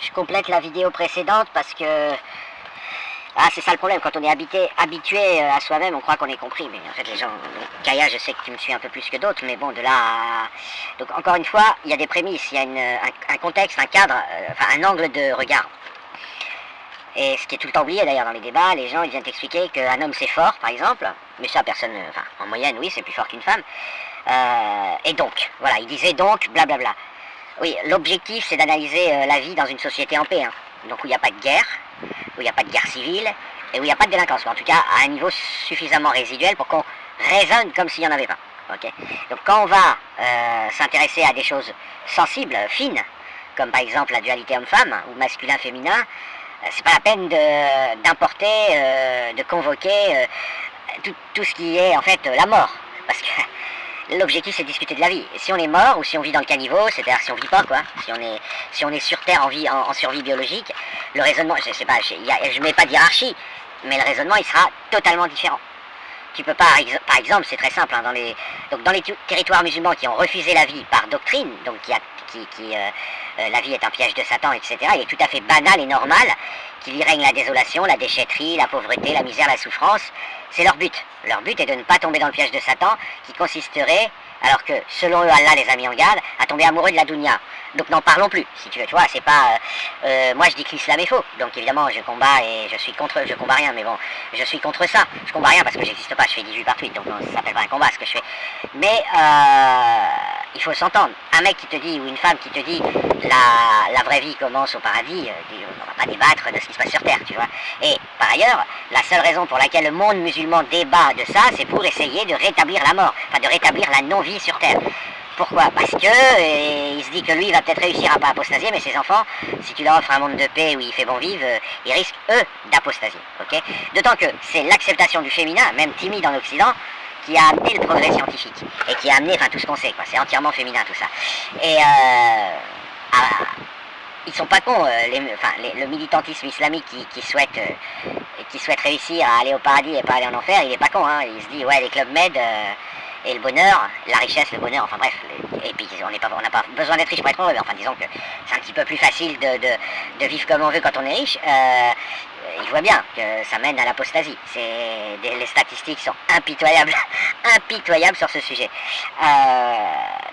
je complète la vidéo précédente parce que... Ah, c'est ça le problème, quand on est habitué à soi-même, on croit qu'on est compris, mais en fait les gens... Kaya, je sais que tu me suis un peu plus que d'autres, mais bon, de là à... Donc encore une fois, il y a des prémices, il y a un contexte, un cadre, enfin un angle de regard. Et ce qui est tout le temps oublié d'ailleurs dans les débats, les gens ils viennent t'expliquer qu'un homme c'est fort, par exemple, mais ça personne, enfin en moyenne oui c'est plus fort qu'une femme, et donc, voilà, il disait donc, blablabla. Oui, l'objectif c'est d'analyser la vie dans une société en paix, hein. Donc où il n'y a pas de guerre, où il n'y a pas de guerre civile, et où il n'y a pas de délinquance, mais en tout cas à un niveau suffisamment résiduel pour qu'on raisonne comme s'il n'y en avait pas. Okay. Donc quand on va s'intéresser à des choses sensibles, fines, comme par exemple la dualité homme-femme, ou masculin-féminin, c'est pas la peine d'importer, de convoquer tout ce qui est en fait la mort, parce que l'objectif c'est de discuter de la vie. Et si on est mort ou si on vit dans le caniveau, c'est-à-dire si on vit pas quoi, si on est sur Terre en survie biologique, le raisonnement, je sais pas, je mets pas de hiérarchie, mais le raisonnement il sera totalement différent. Tu peux pas, par exemple, c'est très simple, hein, dans les territoires musulmans qui ont refusé la vie par doctrine, donc la vie est un piège de Satan, etc., il est tout à fait banal et normal qu'il y règne la désolation, la déchetterie, la pauvreté, la misère, la souffrance. C'est leur but. Leur but est de ne pas tomber dans le piège de Satan, qui consisterait, alors que selon eux, Allah les a mis en garde, à tomber amoureux de la dunya. Donc n'en parlons plus, si tu veux, tu vois, c'est pas... moi je dis que l'islam est faux, donc évidemment je combats et je combats rien, mais bon, je suis contre ça. Je combats rien parce que j'existe pas, je fais 18 par tweet, donc non, ça s'appelle pas un combat ce que je fais. Mais il faut s'entendre. Un mec qui te dit, ou une femme qui te dit, la vraie vie commence au paradis, on va pas débattre de ce qui se passe sur Terre, tu vois. Et par ailleurs, la seule raison pour laquelle le monde musulman débat de ça, c'est pour essayer de rétablir la mort, enfin de rétablir la non-vie sur Terre. Pourquoi? Parce que il se dit que lui il va peut-être réussir à pas apostasier, mais ses enfants, si tu leur offres un monde de paix où il fait bon vivre, ils risquent eux d'apostasier. Okay, d'autant que c'est l'acceptation du féminin, même timide en Occident, qui a amené le progrès scientifique et qui a amené, enfin tout ce qu'on sait, quoi. C'est entièrement féminin tout ça. Et ils sont pas cons, le militantisme islamique qui souhaite réussir à aller au paradis et pas aller en enfer, il est pas con, hein. Il se dit ouais les clubs med. Et le bonheur, la richesse, le bonheur, enfin bref, et puis on n'a pas besoin d'être riche pour être heureux, mais enfin disons que c'est un petit peu plus facile de vivre comme on veut quand on est riche. Il voit bien que ça mène à l'apostasie. Les statistiques sont impitoyables, impitoyables sur ce sujet.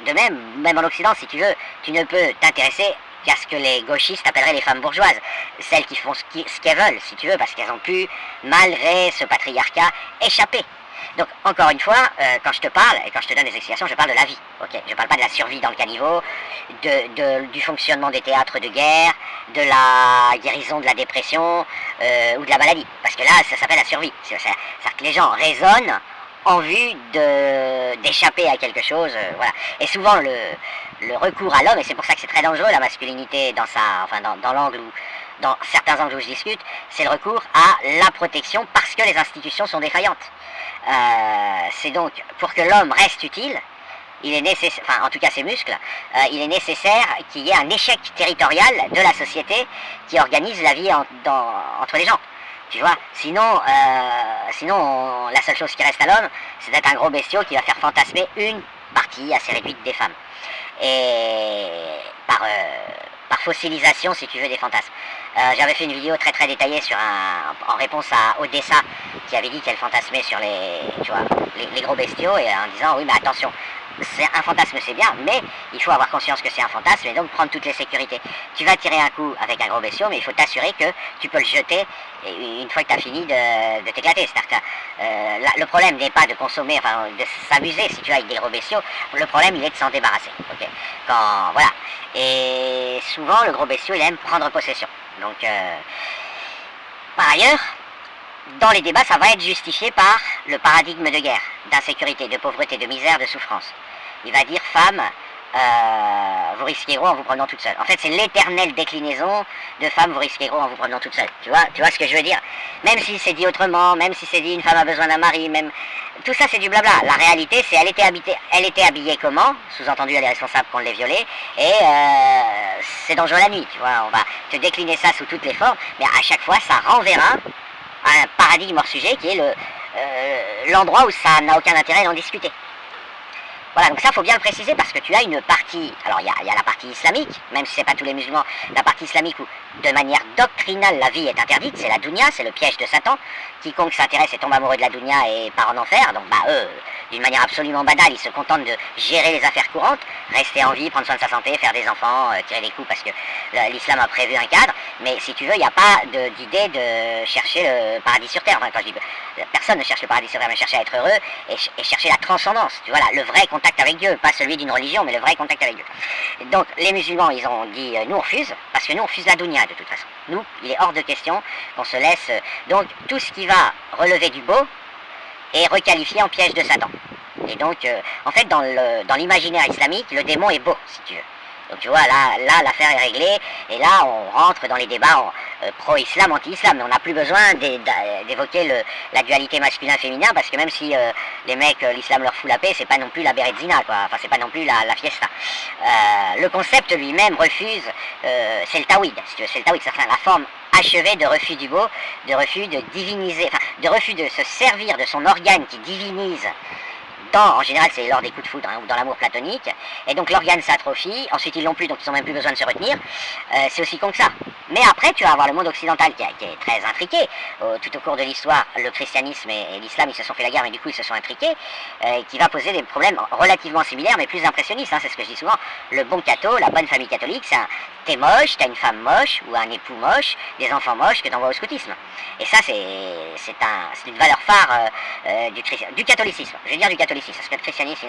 De même en Occident, si tu veux, tu ne peux t'intéresser qu'à ce que les gauchistes appelleraient les femmes bourgeoises, celles qui font ce qu'elles veulent, si tu veux, parce qu'elles ont pu, malgré ce patriarcat, échapper. Donc, encore une fois, quand je te parle, et quand je te donne des explications, je parle de la vie, ok? Je parle pas de la survie dans le caniveau, du fonctionnement des théâtres de guerre, de la guérison de la dépression, ou de la maladie. Parce que là, ça s'appelle la survie. C'est-à-dire que les gens raisonnent en vue d'échapper à quelque chose, voilà. Et souvent, le recours à l'homme, et c'est pour ça que c'est très dangereux, la masculinité, dans l'angle où... Dans certains angles où je discute, c'est le recours à la protection parce que les institutions sont défaillantes. C'est donc, pour que l'homme reste utile, il est nécessaire, enfin en tout cas ses muscles, il est nécessaire qu'il y ait un échec territorial de la société qui organise la vie entre les gens. Tu vois, sinon la seule chose qui reste à l'homme, c'est d'être un gros bestiau qui va faire fantasmer une partie assez réduite des femmes. Et par fossilisation, si tu veux, des fantasmes. J'avais fait une vidéo très très détaillée en réponse à Odessa, qui avait dit qu'elle fantasmait sur les gros bestiaux, et en disant oui mais attention, un fantasme c'est bien, mais il faut avoir conscience que c'est un fantasme et donc prendre toutes les sécurités. Tu vas tirer un coup avec un gros bestiau, mais il faut t'assurer que tu peux le jeter une fois que tu as fini de t'éclater. C'est-à-dire que le problème n'est pas de consommer, enfin de s'amuser si tu as avec des gros bestiaux, le problème il est de s'en débarrasser. Okay, voilà. Et souvent le gros bestiau il aime prendre possession. Donc par ailleurs, dans les débats, ça va être justifié par le paradigme de guerre, d'insécurité, de pauvreté, de misère, de souffrance. Il va dire, femme, vous risquez gros en vous prenant toute seule. En fait, c'est l'éternelle déclinaison de femme, vous risquez gros en vous prenant toute seule. Tu vois ce que je veux dire? Même si c'est dit autrement, même si c'est dit une femme a besoin d'un mari, même... Tout ça, c'est du blabla. La réalité, c'est elle était habillée comment? Sous-entendu, elle est responsable qu'on l'ait violée. Et c'est dangereux la nuit, tu vois. On va te décliner ça sous toutes les formes, mais à chaque fois, ça renverra un paradigme hors sujet qui est l'endroit où ça n'a aucun intérêt d'en discuter. Voilà, donc ça, faut bien le préciser parce que tu as une partie, alors il y a la partie islamique, même si c'est pas tous les musulmans, la partie islamique où, de manière doctrinale, la vie est interdite, c'est la dunya, c'est le piège de Satan. Quiconque s'intéresse et tombe amoureux de la dunya et part en enfer, donc bah eux, d'une manière absolument banale, ils se contentent de gérer les affaires courantes, rester en vie, prendre soin de sa santé, faire des enfants, tirer des coups parce que l'islam a prévu un cadre, mais si tu veux, il n'y a pas d'idée de chercher le paradis sur terre. Enfin, quand je dis personne ne cherche le paradis sur terre, mais cherche à être heureux et chercher la transcendance, tu vois, là, le vrai contact avec Dieu, pas celui d'une religion, mais le vrai contact avec Dieu. Donc les musulmans, ils ont dit, nous on refuse, parce que nous on refuse la dunya de toute façon. Nous, il est hors de question qu'on se laisse, donc tout ce qui va relever du beau est requalifié en piège de Satan. Et donc, en fait, dans l'imaginaire islamique, le démon est beau, si tu veux. Donc tu vois, là l'affaire est réglée, et là on rentre dans les débats pro-islam, anti-islam, mais on n'a plus besoin d'évoquer la dualité masculin-féminin, parce que même si les mecs, l'islam leur fout la paix, c'est pas non plus la Bérezina, quoi, enfin c'est pas non plus la fiesta. Le concept lui-même refuse, c'est le tawhid, si tu veux, c'est le tawhid, c'est la forme achevée de refus du beau, de refus de diviniser, enfin de refus de se servir de son organe qui divinise. En général, c'est lors des coups de foudre, hein, ou dans l'amour platonique, et donc l'organe s'atrophie, ensuite ils l'ont plus, donc ils n'ont même plus besoin de se retenir, c'est aussi con que ça. Mais après, tu vas avoir le monde occidental qui est très intriqué, tout au cours de l'histoire, le christianisme et l'islam, ils se sont fait la guerre, mais du coup ils se sont intriqués, qui va poser des problèmes relativement similaires, mais plus impressionnistes, hein, c'est ce que je dis souvent, le bon catho, la bonne famille catholique, c'est t'es moche, t'as une femme moche, ou un époux moche, des enfants moches que t'envoies au scoutisme. Et ça, c'est une valeur phare du catholicisme, je vais dire du catholicisme, parce que le christianisme,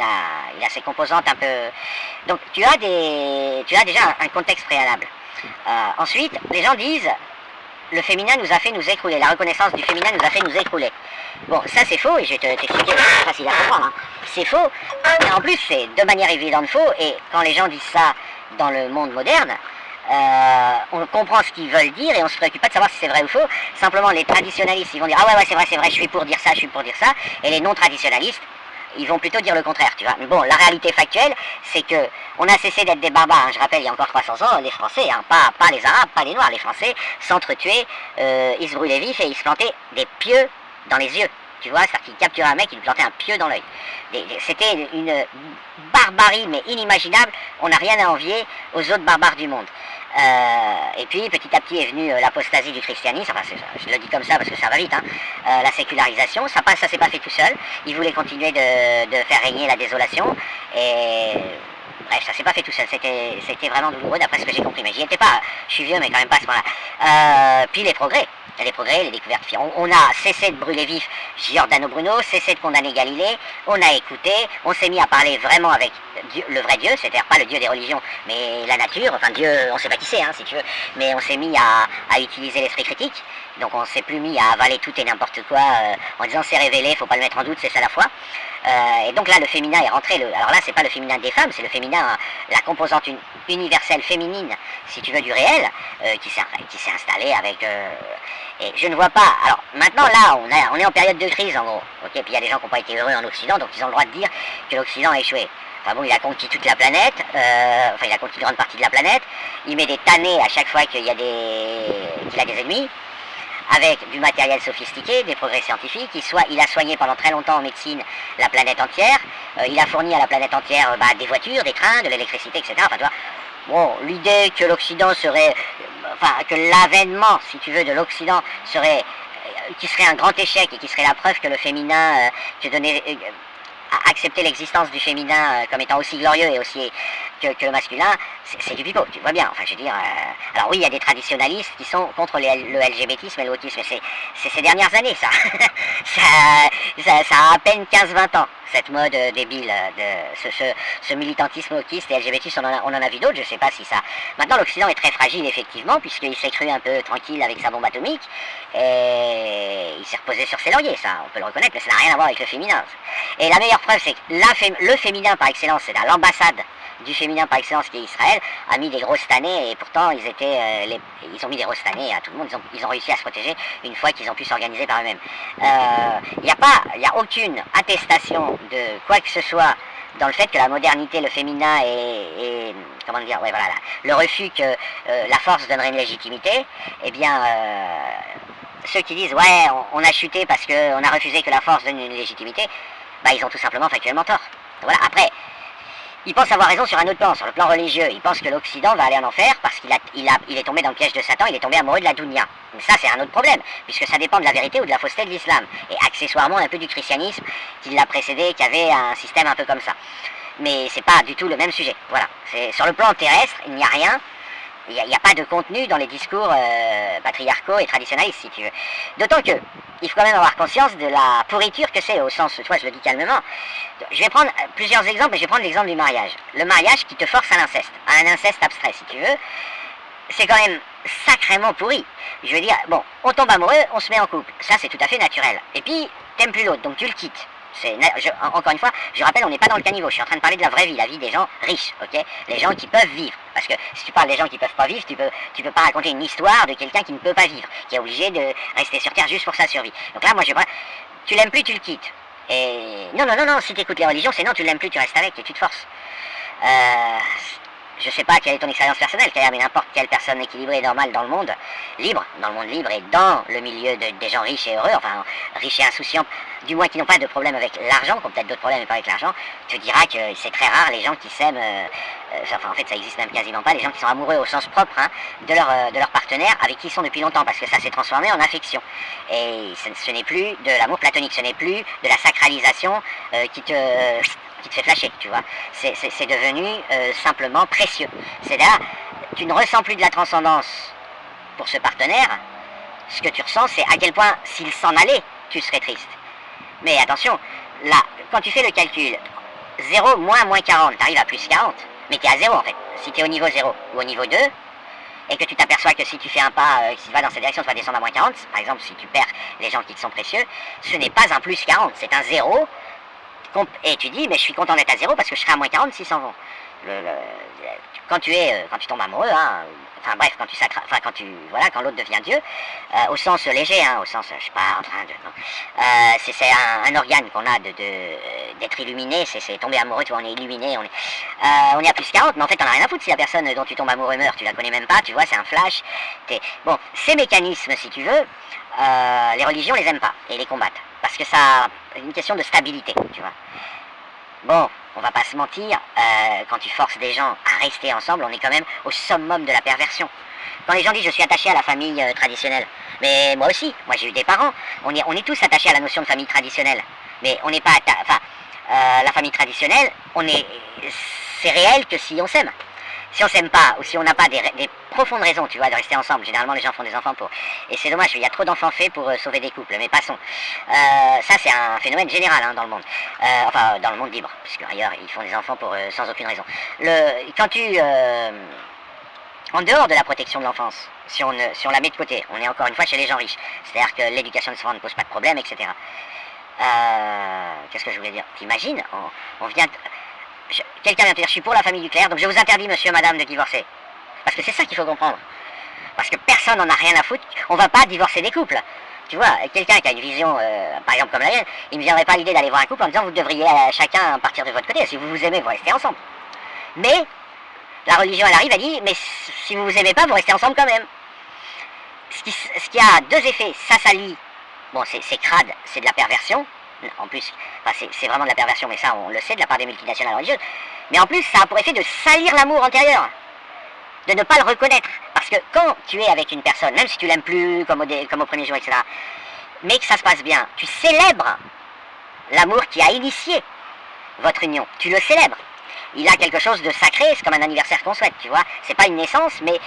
il a ses composantes un peu... Donc tu as déjà un contexte préalable. Ensuite, les gens disent, le féminin nous a fait nous écrouler, la reconnaissance du féminin nous a fait nous écrouler. Bon, ça c'est faux, et je vais t'expliquer, c'est facile à comprendre, hein. C'est faux, mais en plus c'est de manière évidente faux, et quand les gens disent ça dans le monde moderne, on comprend ce qu'ils veulent dire et on se préoccupe pas de savoir si c'est vrai ou faux. Simplement les traditionalistes, ils vont dire ah ouais c'est vrai, je suis pour dire ça, et les non traditionalistes, ils vont plutôt dire le contraire, tu vois. Mais bon, la réalité factuelle, c'est que on a cessé d'être des barbares, hein. Je rappelle, il y a encore 300 ans, les Français, hein, pas les Arabes, pas les Noirs, les Français s'entretuaient, ils se brûlaient vifs et ils se plantaient des pieux dans les yeux. Tu vois, c'est-à-dire qu'ils capturaient un mec, ils lui plantaient un pieu dans l'œil. C'était une barbarie, mais inimaginable. On n'a rien à envier aux autres barbares du monde. Et puis, petit à petit est venue l'apostasie du christianisme. Enfin, je le dis comme ça parce que ça va vite, hein. La sécularisation, ça s'est pas fait tout seul. Ils voulaient continuer de faire régner la désolation. Et... bref, ça s'est pas fait tout seul, c'était vraiment douloureux d'après ce que j'ai compris, mais j'y étais pas, je suis vieux mais quand même pas à ce moment-là. Puis les progrès, les découvertes. On a cessé de brûler vif Giordano Bruno, cessé de condamner Galilée, on a écouté, on s'est mis à parler vraiment avec Dieu, le vrai Dieu, c'est-à-dire pas le Dieu des religions, mais la nature, enfin Dieu, on sait pas qui c'est, hein, si tu veux, mais on s'est mis à utiliser l'esprit critique, donc on s'est plus mis à avaler tout et n'importe quoi en disant c'est révélé, faut pas le mettre en doute, c'est ça la foi. Et donc là le féminin est rentré, alors là c'est pas le féminin des femmes, c'est le féminin, la composante universelle féminine, si tu veux, du réel, qui s'est installée avec... et je ne vois pas, alors maintenant là on est en période de crise en gros, ok, puis il y a des gens qui n'ont pas été heureux en Occident, donc ils ont le droit de dire que l'Occident a échoué. Enfin bon, il a conquis toute la planète, il a conquis une grande partie de la planète, il met des tannés à chaque fois qu'il a des ennemis, avec du matériel sophistiqué, des progrès scientifiques, il a soigné pendant très longtemps en médecine la planète entière, il a fourni à la planète entière des voitures, des trains, de l'électricité, etc. Enfin, tu vois, bon, l'idée que l'Occident serait, que l'avènement, si tu veux, de l'Occident serait, qui serait un grand échec et qui serait la preuve que le féminin, accepter l'existence du féminin comme étant aussi glorieux et aussi que le masculin, c'est du pipeau, tu vois bien. Enfin, je veux dire, alors oui, il y a des traditionalistes qui sont contre le LGBTisme et le wokisme, mais c'est ces dernières années, ça. ça a à peine 15-20 ans, cette mode débile, ce militantisme wokiste et LGBT, on en a vu d'autres, je sais pas si ça... Maintenant, l'Occident est très fragile, effectivement, puisqu'il s'est cru un peu tranquille avec sa bombe atomique, et il s'est reposé sur ses lauriers, ça, on peut le reconnaître, mais ça n'a rien à voir avec le féminin. Et la meilleure preuve, c'est que le féminin par excellence, c'est l'ambassade du féminin par excellence qui est Israël, a mis des grosses tannées, et pourtant ils ont mis des grosses tannées à tout le monde, ils ont réussi à se protéger une fois qu'ils ont pu s'organiser par eux-mêmes. Il n'y a aucune attestation de quoi que ce soit dans le fait que la modernité, le féminin et comment dire, ouais, voilà, le refus que la force donnerait une légitimité, eh bien, ceux qui disent ouais, on a chuté parce qu'on a refusé que la force donne une légitimité, bah ils ont tout simplement factuellement tort. Voilà. Après, il pense avoir raison sur un autre plan, sur le plan religieux. Il pense que l'Occident va aller en enfer parce qu'il est tombé dans le piège de Satan, il est tombé amoureux de la dunya. Mais ça, c'est un autre problème, puisque ça dépend de la vérité ou de la fausseté de l'islam. Et accessoirement un peu du christianisme qui l'a précédé, qui avait un système un peu comme ça. Mais c'est pas du tout le même sujet. Voilà. Sur le plan terrestre, il n'y a rien. Il n'y a pas de contenu dans les discours patriarcaux et traditionnalistes, si tu veux. D'autant que il faut quand même avoir conscience de la pourriture que c'est, au sens, tu vois, je le dis calmement. Je vais prendre plusieurs exemples, et je vais prendre l'exemple du mariage. Le mariage qui te force à l'inceste, à un inceste abstrait, si tu veux, c'est quand même sacrément pourri. Je veux dire, bon, on tombe amoureux, on se met en couple. Ça, c'est tout à fait naturel. Et puis, t'aimes plus l'autre, donc tu le quittes. Encore une fois, je rappelle, on n'est pas dans le caniveau, je suis en train de parler de la vraie vie, la vie des gens riches, ok? Les gens qui peuvent vivre. Parce que si tu parles des gens qui peuvent pas vivre, tu peux pas raconter une histoire de quelqu'un qui ne peut pas vivre, qui est obligé de rester sur Terre juste pour sa survie. Donc là, moi, tu l'aimes plus, tu le quittes. Et non, si tu écoutes les religions, c'est non, tu l'aimes plus, tu restes avec et tu te forces. Je sais pas quelle est ton expérience personnelle, car mais n'importe quelle personne équilibrée et normale dans le monde libre et dans le milieu des gens riches et heureux, enfin riches et insouciants, du moins qui n'ont pas de problème avec l'argent, qui ont peut-être d'autres problèmes mais pas avec l'argent, te dira que c'est très rare les gens qui s'aiment, enfin en fait ça existe même quasiment pas, les gens qui sont amoureux au sens propre de leur partenaire avec qui ils sont depuis longtemps, parce que ça s'est transformé en affection. Et ce n'est plus de l'amour platonique, ce n'est plus de la sacralisation qui te fait flasher, tu vois. C'est devenu simplement précieux. C'est-à-dire, tu ne ressens plus de la transcendance pour ce partenaire. Ce que tu ressens, c'est à quel point, s'il s'en allait, tu serais triste. Mais attention, là, quand tu fais le calcul, 0 moins 40, tu arrives à plus 40. Mais tu es à 0 en fait. Si tu es au niveau 0 ou au niveau 2, et que tu t'aperçois que si tu fais un pas, si tu vas dans cette direction, tu vas descendre à moins 40, par exemple, si tu perds les gens qui te sont précieux, ce n'est pas un plus 40, c'est un 0. Et tu dis, mais je suis content d'être à 0 parce que je serai à moins 40 s'ils s'en vont. Quand tu tombes amoureux, quand l'autre devient Dieu, au sens léger, au sens, je sais pas, en train de, c'est un organe qu'on a d'être illuminé, c'est tomber amoureux, tu vois, on est illuminé, on est à plus 40, mais en fait, on n'a rien à foutre si la personne dont tu tombes amoureux meurt, tu la connais même pas, tu vois, c'est un flash. Bon, ces mécanismes, si tu veux, les religions les aiment pas et les combattent, parce que ça a une question de stabilité, tu vois. Bon, on va pas se mentir, quand tu forces des gens à rester ensemble, on est quand même au summum de la perversion. Quand les gens disent je suis attaché à la famille traditionnelle, mais moi aussi, moi j'ai eu des parents, on est tous attachés à la notion de famille traditionnelle, mais on n'est pas la famille traditionnelle, c'est réel que si on s'aime. Si on s'aime pas, ou si on n'a pas des profondes raisons, tu vois, de rester ensemble, généralement les gens font des enfants pour... Et c'est dommage, il y a trop d'enfants faits pour sauver des couples, mais passons. Ça c'est un phénomène général dans le monde. Enfin, dans le monde libre, puisque ailleurs ils font des enfants pour sans aucune raison. En dehors de la protection de l'enfance, si on la met de côté, on est encore une fois chez les gens riches. C'est-à-dire que l'éducation des enfants ne pose pas de problème, etc. Qu'est-ce que je voulais dire? T'imagines, on vient... Quelqu'un vient te dire, je suis pour la famille nucléaire, donc je vous interdis, monsieur, madame, de divorcer. Parce que c'est ça qu'il faut comprendre. Parce que personne n'en a rien à foutre, on va pas divorcer des couples. Tu vois, quelqu'un qui a une vision, par exemple comme la mienne, il ne me viendrait pas l'idée d'aller voir un couple en disant, vous devriez chacun partir de votre côté, si vous vous aimez, vous restez ensemble. Mais, la religion, elle arrive, elle dit, mais si vous vous aimez pas, vous restez ensemble quand même. Ce qui a deux effets, ça salit, bon, c'est crade, c'est de la perversion. En plus, c'est vraiment de la perversion, mais ça on le sait de la part des multinationales religieuses. Mais en plus, ça a pour effet de salir l'amour antérieur, de ne pas le reconnaître. Parce que quand tu es avec une personne, même si tu l'aimes plus comme au premier jour, etc., mais que ça se passe bien, tu célèbres l'amour qui a initié votre union. Tu le célèbres. Il a quelque chose de sacré, c'est comme un anniversaire qu'on souhaite, tu vois. C'est pas une naissance, mais...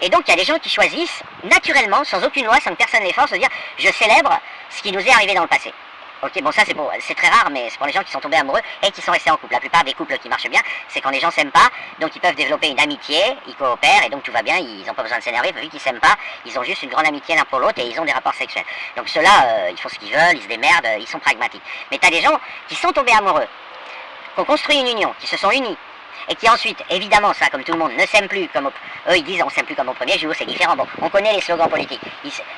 Et donc il y a des gens qui choisissent naturellement, sans aucune loi, sans que personne les force, de dire « je célèbre ce qui nous est arrivé dans le passé ». Ok, bon ça c'est très rare, mais c'est pour les gens qui sont tombés amoureux et qui sont restés en couple. La plupart des couples qui marchent bien, c'est quand les gens s'aiment pas, donc ils peuvent développer une amitié, ils coopèrent et donc tout va bien, ils n'ont pas besoin de s'énerver, vu qu'ils s'aiment pas, ils ont juste une grande amitié l'un pour l'autre et ils ont des rapports sexuels. Donc ceux-là, ils font ce qu'ils veulent, ils se démerdent, ils sont pragmatiques. Mais t'as des gens qui sont tombés amoureux, qui ont construit une union, qui se sont unis, et qui ensuite, évidemment, ça, comme tout le monde, ne s'aiment plus comme eux, ils disent on s'aime plus comme au premier jour, c'est différent. Bon, on connaît les slogans politiques.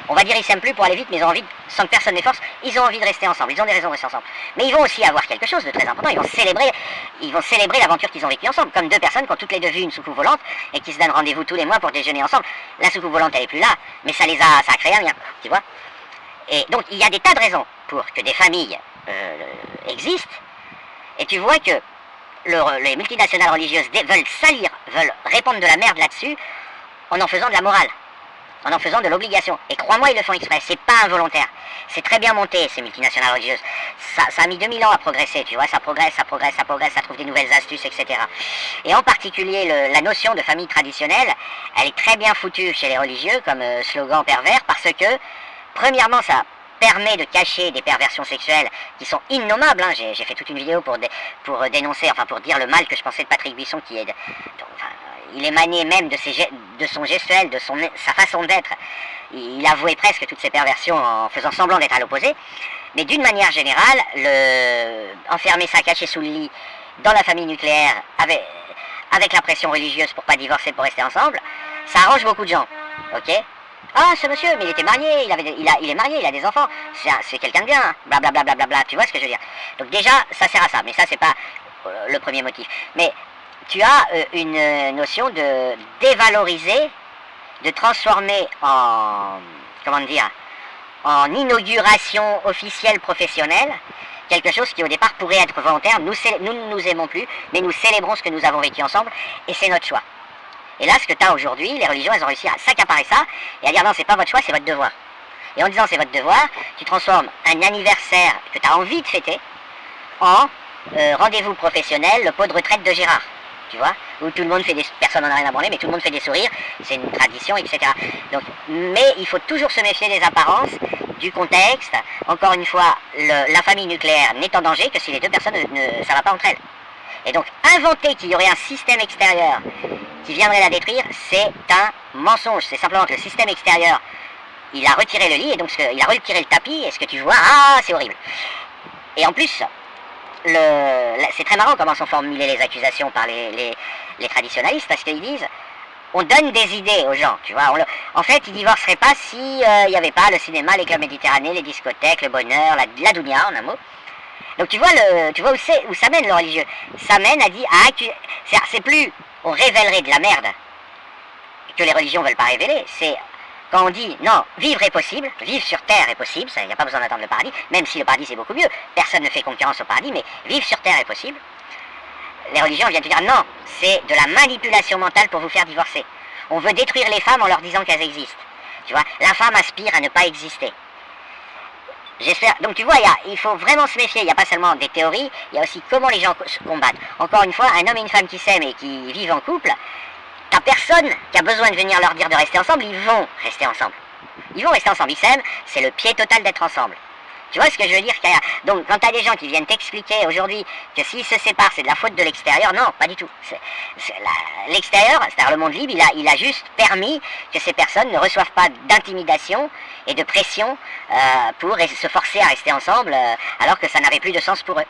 On va dire ils s'aiment plus pour aller vite, mais ils ont envie, sans que personne les force, ils ont envie de rester ensemble, ils ont des raisons de rester ensemble. Mais ils vont aussi avoir quelque chose de très important, ils vont célébrer l'aventure qu'ils ont vécue ensemble, comme deux personnes qui ont toutes les deux vu une soucoupe volante et qui se donnent rendez-vous tous les mois pour déjeuner ensemble. La soucoupe volante, elle est plus là, mais ça a créé un lien, tu vois. Et donc, il y a des tas de raisons pour que des familles existent, et tu vois que les multinationales religieuses veulent salir, veulent répandre de la merde là-dessus en faisant de la morale, en faisant de l'obligation. Et crois-moi, ils le font exprès, c'est pas involontaire. C'est très bien monté, ces multinationales religieuses. Ça a mis 2000 ans à progresser, tu vois, ça progresse, ça trouve des nouvelles astuces, etc. Et en particulier, la notion de famille traditionnelle, elle est très bien foutue chez les religieux comme slogan pervers, parce que, premièrement, ça permet de cacher des perversions sexuelles qui sont innommables. Hein. J'ai fait toute une vidéo pour dénoncer, enfin pour dire le mal que je pensais de Patrick Buisson, qui est... il émanait même de son gestuel, de sa façon d'être. Il avouait presque toutes ces perversions en faisant semblant d'être à l'opposé. Mais d'une manière générale, enfermer ça caché sous le lit dans la famille nucléaire avec la pression religieuse pour pas divorcer, pour rester ensemble, ça arrange beaucoup de gens. Ok ? Ah, ce monsieur, mais il était marié, il est marié, il a des enfants, c'est quelqu'un de bien, blablabla, bla, bla, bla, tu vois ce que je veux dire. Donc déjà, ça sert à ça, mais ça c'est pas le premier motif. Mais tu as une notion de dévaloriser, de transformer en, comment dire, en inauguration officielle professionnelle, quelque chose qui au départ pourrait être volontaire. Nous ne nous aimons plus, mais nous célébrons ce que nous avons vécu ensemble, et c'est notre choix. Et là, ce que tu as aujourd'hui, les religions, elles ont réussi à s'accaparer ça, et à dire non, c'est pas votre choix, c'est votre devoir. Et en disant c'est votre devoir, tu transformes un anniversaire que tu as envie de fêter en rendez-vous professionnel, le pot de retraite de Gérard. Tu vois, où tout le monde fait personne n'en a rien à branler, mais tout le monde fait des sourires, c'est une tradition, etc. Donc, mais il faut toujours se méfier des apparences, du contexte. Encore une fois, la famille nucléaire n'est en danger que si les deux personnes ça va pas entre elles. Et donc, inventer qu'il y aurait un système extérieur qui viendrait la détruire, c'est un mensonge. C'est simplement que le système extérieur, il a retiré le lit, et donc il a retiré le tapis, et ce que tu vois, ah, c'est horrible. Et en plus, c'est très marrant comment sont formulées les accusations par les traditionalistes, parce qu'ils disent, on donne des idées aux gens, tu vois. En fait, ils divorceraient pas si il n'y avait pas le cinéma, les clubs méditerranéens, les discothèques, le bonheur, la dounia, en un mot. Donc tu vois où ça mène le religieux. Ça mène à dire, c'est plus on révélerait de la merde que les religions ne veulent pas révéler, c'est quand on dit non, vivre est possible, vivre sur terre est possible, il n'y a pas besoin d'attendre le paradis, même si le paradis c'est beaucoup mieux, personne ne fait concurrence au paradis, mais vivre sur terre est possible. Les religions viennent te dire non, c'est de la manipulation mentale pour vous faire divorcer. On veut détruire les femmes en leur disant qu'elles existent. Tu vois, la femme aspire à ne pas exister. J'espère. Donc tu vois, il faut vraiment se méfier. Il n'y a pas seulement des théories, il y a aussi comment les gens se combattent. Encore une fois, un homme et une femme qui s'aiment et qui vivent en couple, t'as personne qui a besoin de venir leur dire de rester ensemble, ils vont rester ensemble. Ils vont rester ensemble, ils s'aiment, c'est le pied total d'être ensemble. Tu vois ce que je veux dire? Donc quand t'as des gens qui viennent t'expliquer aujourd'hui que s'ils se séparent c'est de la faute de l'extérieur, non, pas du tout. L'extérieur, c'est-à-dire le monde libre, il a juste permis que ces personnes ne reçoivent pas d'intimidation et de pression pour se forcer à rester ensemble alors que ça n'avait plus de sens pour eux.